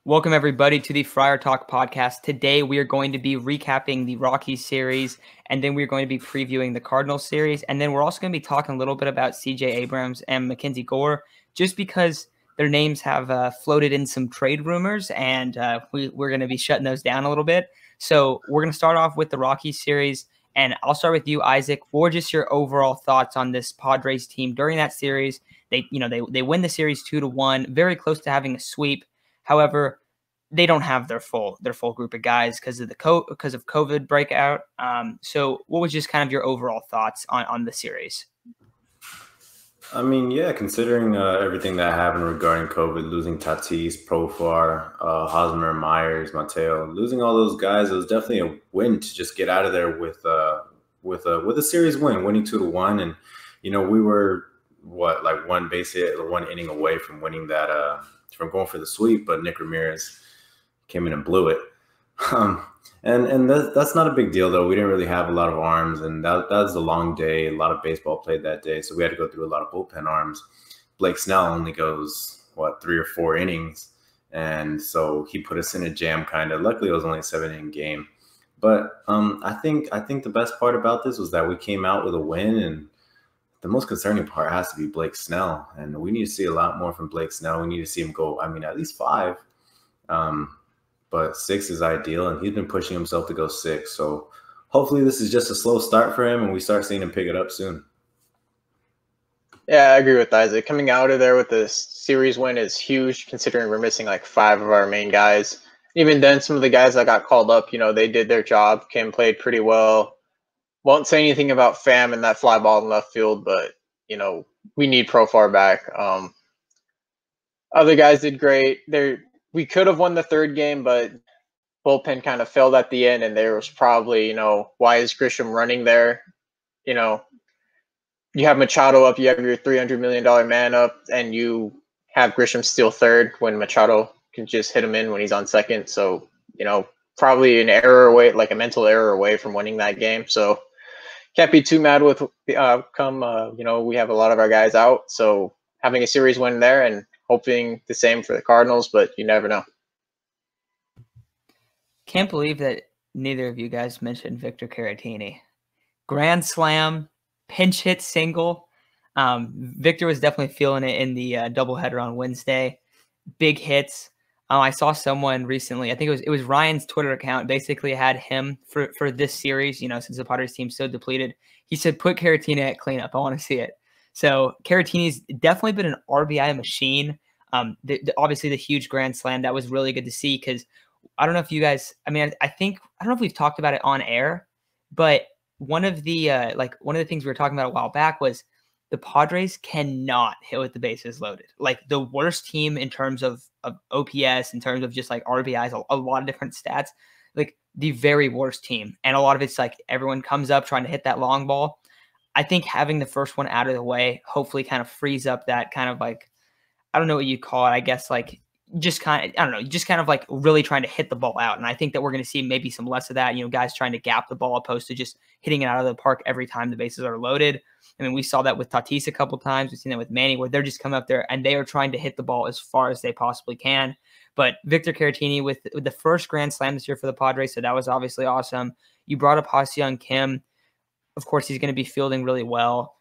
Welcome, everybody, to the Friar Talk podcast. Today, we are going to be recapping the Rockies series, and then we're going to be previewing the Cardinals series. And then we're also going to be talking a little bit about C.J. Abrams and Mackenzie Gore, just because their names have floated in some trade rumors, and we're going to be shutting those down a little bit. So we're going to start off with the Rockies series, and I'll start with you, Isaac. What were just your overall thoughts on this Padres team during that series? They win the series 2-1, very close to having a sweep. However, they don't have their full group of guys because of COVID breakout. So what was just kind of your overall thoughts on the series? I mean, yeah, considering everything that happened regarding COVID, losing Tatis, Profar, Hosmer, Myers, Mateo, losing all those guys, it was definitely a win to just get out of there with a series win, winning 2-1, and we were one base hit, one inning away from winning that, from going for the sweep, but Nick Ramirez came in and blew it. And that's not a big deal, though. We didn't really have a lot of arms, and that was a long day. A lot of baseball played that day, so we had to go through a lot of bullpen arms. Blake Snell only goes, 3 or 4 innings, and so he put us in a jam, kind of. Luckily, it was only a 7-inning game. But I think the best part about this was that we came out with a win, and the most concerning part has to be Blake Snell, and we need to see a lot more from Blake Snell. We need to see him go, at least 5. But 6 is ideal, and he's been pushing himself to go 6. So hopefully this is just a slow start for him, and we start seeing him pick it up soon. Yeah, I agree with Isaac. Coming out of there with the series win is huge, considering we're missing 5 of our main guys. Even then, some of the guys that got called up, they did their job. Kim played pretty well. Won't say anything about Pham and that fly ball in left field, but, we need Profar back. Other guys did great. We could have won the 3rd game, but bullpen kind of failed at the end, and there was probably, why is Grisham running there? You have Machado up, you have your $300 million man up, and you have Grisham steal 3rd when Machado can just hit him in when he's on 2nd. So, probably an error away, a mental error away from winning that game. So can't be too mad with the outcome. We have a lot of our guys out, so having a series win there and hoping the same for the Cardinals, but you never know. Can't believe that neither of you guys mentioned Victor Caratini. Grand slam, pinch hit single. Victor was definitely feeling it in the doubleheader on Wednesday. Big hits. I saw someone recently, I think it was Ryan's Twitter account, basically had him for this series, since the Padres team's so depleted. He said, put Caratini at cleanup. I want to see it. So Caratini's definitely been an RBI machine. Obviously the huge grand slam, that was really good to see, because I don't know if you guys, I don't know if we've talked about it on air, but one of the things we were talking about a while back was the Padres cannot hit with the bases loaded. The worst team in terms of OPS, in terms of just RBIs, a lot of different stats, the very worst team. And a lot of it's everyone comes up trying to hit that long ball. I think having the first one out of the way hopefully kind of frees up that kind of I don't know what you'd call it. I guess just kind of really trying to hit the ball out. And I think that we're going to see maybe some less of that, guys trying to gap the ball opposed to just hitting it out of the park every time the bases are loaded. I mean, we saw that with Tatis a couple times. We've seen that with Manny, where they're just coming up there and they are trying to hit the ball as far as they possibly can. But Victor Caratini with the first grand slam this year for the Padres, so that was obviously awesome. You brought up ha-seong Kim. Of course, he's going to be fielding really well.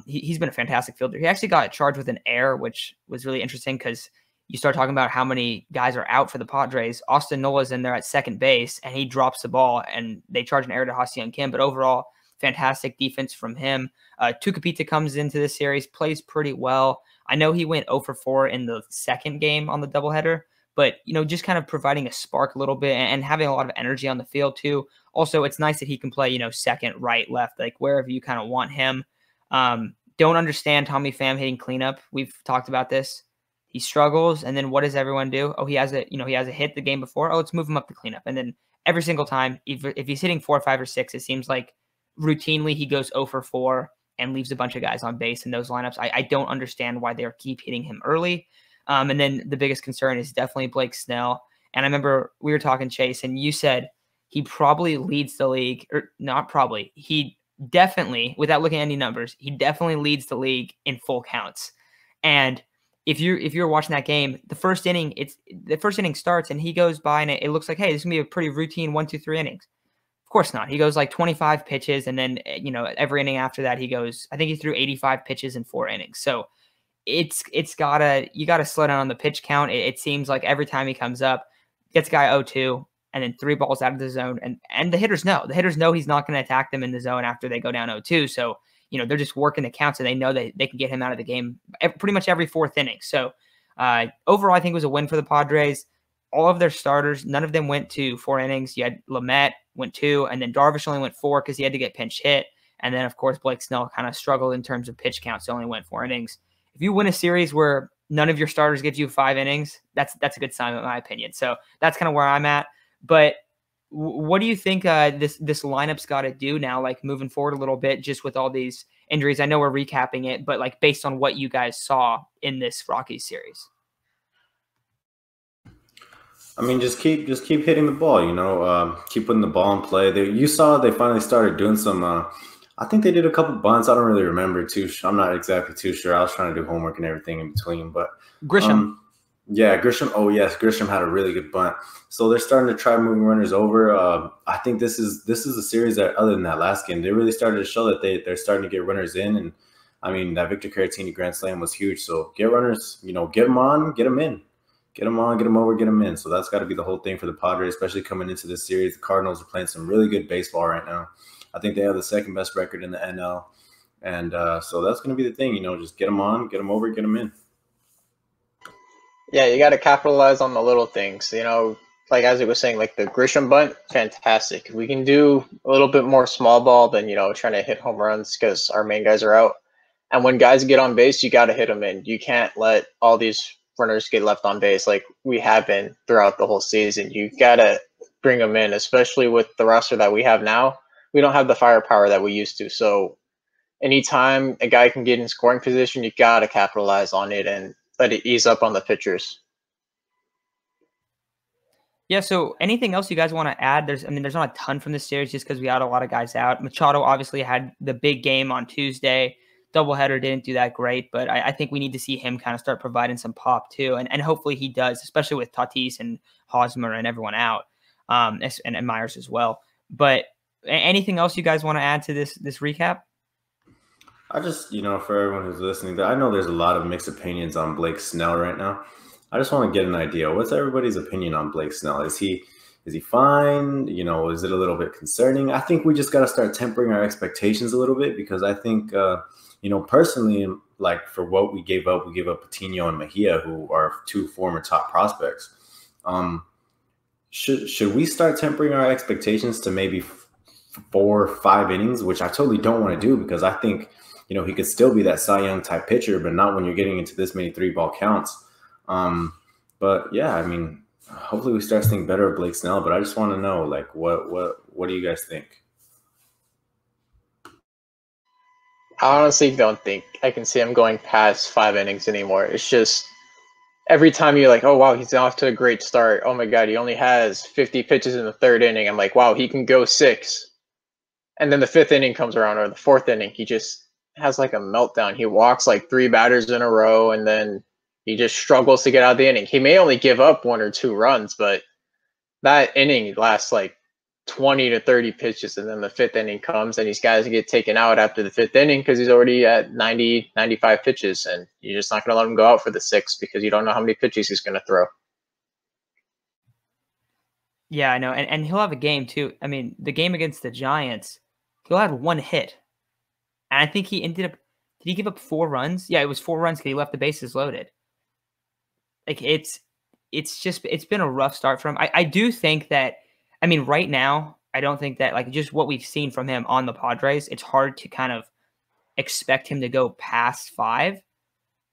He's been a fantastic fielder. He actually got charged with an error, which was really interesting because you start talking about how many guys are out for the Padres. Austin Nola's in there at second base, and he drops the ball, and they charge an error to ha-seong Kim. But overall, fantastic defense from him. Tucupita comes into this series, plays pretty well. I know he went 0 for 4 in the 2nd game on the doubleheader, but, just kind of providing a spark a little bit and having a lot of energy on the field too. Also, it's nice that he can play, 2nd, right, left, wherever you kind of want him. Don't understand Tommy Pham hitting cleanup. We've talked about this. He struggles, and then what does everyone do? Oh, he has a hit the game before. Oh, let's move him up to cleanup. And then every single time, if he's hitting 4, 5, or 6, it seems like routinely he goes 0 for 4 and leaves a bunch of guys on base in those lineups. I don't understand why they keep hitting him early. And then the biggest concern is definitely Blake Snell. And I remember we were talking, Chase, and you said he probably leads the league, or not probably. He definitely, without looking at any numbers, he definitely leads the league in full counts. And if you're watching that game, the first inning starts and he goes by and it looks like, hey, this is gonna be a pretty routine 1, 2, 3 innings. Of course not. He goes like 25 pitches, and then every inning after that he goes. I think he threw 85 pitches in 4 innings. So you gotta slow down on the pitch count. It seems like every time he comes up, gets guy 0-2, and then 3 balls out of the zone, and the hitters know he's not going to attack them in the zone after they go down 0-2. So they're just working the count, so they know that they can get him out of the game pretty much every 4th inning. So overall, I think it was a win for the Padres. All of their starters, none of them went to 4 innings. You had Lamet went 2, and then Darvish only went 4 because he had to get pinch hit. And then, of course, Blake Snell kind of struggled in terms of pitch count, so only went 4 innings. If you win a series where none of your starters gives you 5 innings, that's a good sign in my opinion. So that's kind of where I'm at. But what do you think this lineup's got to do now, like moving forward a little bit, just with all these injuries? I know we're recapping it, but like based on what you guys saw in this Rockies series. I mean, just keep hitting the ball. Keep putting the ball in play. You saw they finally started doing some. I think they did a couple bunts. I don't really remember I'm not exactly too sure. I was trying to do homework and everything in between. But Grisham. Yeah, Grisham. Oh yes, Grisham had a really good bunt. So they're starting to try moving runners over. I think this is a series that, other than that last game, they really started to show that they're starting to get runners in. And I mean, that Victor Caratini grand slam was huge. So get runners, get them on, get them in. Get them on, get them over, get them in. So that's got to be the whole thing for the Padres, especially coming into this series. The Cardinals are playing some really good baseball right now. I think they have the 2nd best record in the NL. And so that's going to be the thing, just get them on, get them over, get them in. Yeah, you got to capitalize on the little things. Like as I was saying, like the Grisham bunt, fantastic. We can do a little bit more small ball than, trying to hit home runs because our main guys are out. And when guys get on base, you got to hit them in. You can't let all these runners get left on base like we have been throughout the whole season. You got to bring them in, especially with the roster that we have now. We don't have the firepower that we used to. So anytime a guy can get in scoring position, you got to capitalize on it and let it ease up on the pitchers. Yeah, so anything else you guys want to add? There's not a ton from this series just because we had a lot of guys out. Machado obviously had the big game on Tuesday. Doubleheader didn't do that great, but I think we need to see him kind of start providing some pop too, and hopefully he does, especially with Tatis and Hosmer and everyone out, and Myers as well. But anything else you guys want to add to this recap? I just, for everyone who's listening, I know there's a lot of mixed opinions on Blake Snell right now. I just want to get an idea. What's everybody's opinion on Blake Snell? Is he fine? Is it a little bit concerning? I think we just got to start tempering our expectations a little bit because I think, personally, like for what we gave up Patino and Mejia, who are 2 former top prospects. Should we start tempering our expectations to maybe 4 or 5 innings, which I totally don't want to do because I think, he could still be that Cy Young type pitcher, but not when you're getting into this many 3-ball counts. But yeah, I mean, hopefully we start seeing better of Blake Snell, but I just want to know, like, what do you guys think? I honestly don't think I can see him going past 5 innings anymore. It's just every time you're like, oh, wow, he's off to a great start. Oh, my God, he only has 50 pitches in the 3rd inning. I'm like, wow, he can go 6. And then the 5th inning comes around or the 4th inning. He just has like a meltdown. He walks like 3 batters in a row and then he just struggles to get out of the inning. He may only give up 1 or 2 runs, but that inning lasts like 20 to 30 pitches, and then the 5th inning comes and these guys get taken out after the 5th inning because he's already at 90, 95 pitches, and you're just not going to let him go out for the 6th because you don't know how many pitches he's going to throw. Yeah, I know, and he'll have a game too. I mean, the game against the Giants, he'll have 1 hit, and I think he ended up. Did he give up 4 runs? Yeah, it was 4 runs because he left the bases loaded. Like it's been a rough start for him. I do think that. I mean, right now, I don't think that, like, just what we've seen from him on the Padres, it's hard to kind of expect him to go past 5.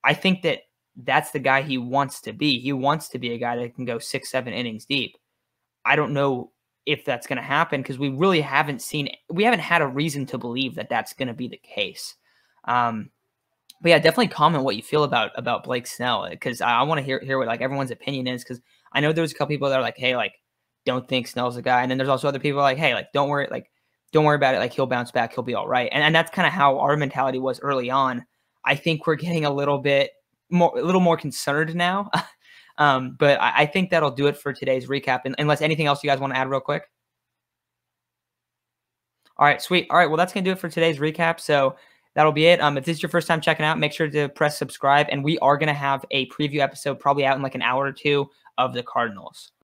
I think that that's the guy he wants to be. He wants to be a guy that can go 6, 7 innings deep. I don't know if that's going to happen because we really haven't had a reason to believe that that's going to be the case. But yeah, definitely comment what you feel about Blake Snell because I want to hear what like everyone's opinion is because I know there's a couple people that are like, hey, like, don't think Snell's a guy. And then there's also other people like, hey, like, don't worry about it. Like, he'll bounce back. He'll be all right. And that's kind of how our mentality was early on. I think we're getting a little bit a little more concerned now. But I think that'll do it for today's recap. Unless anything else you guys want to add real quick. All right, sweet. All right, well, that's going to do it for today's recap. So that'll be it. If this is your first time checking out, make sure to press subscribe. And we are going to have a preview episode probably out in like an hour or two of the Cardinals.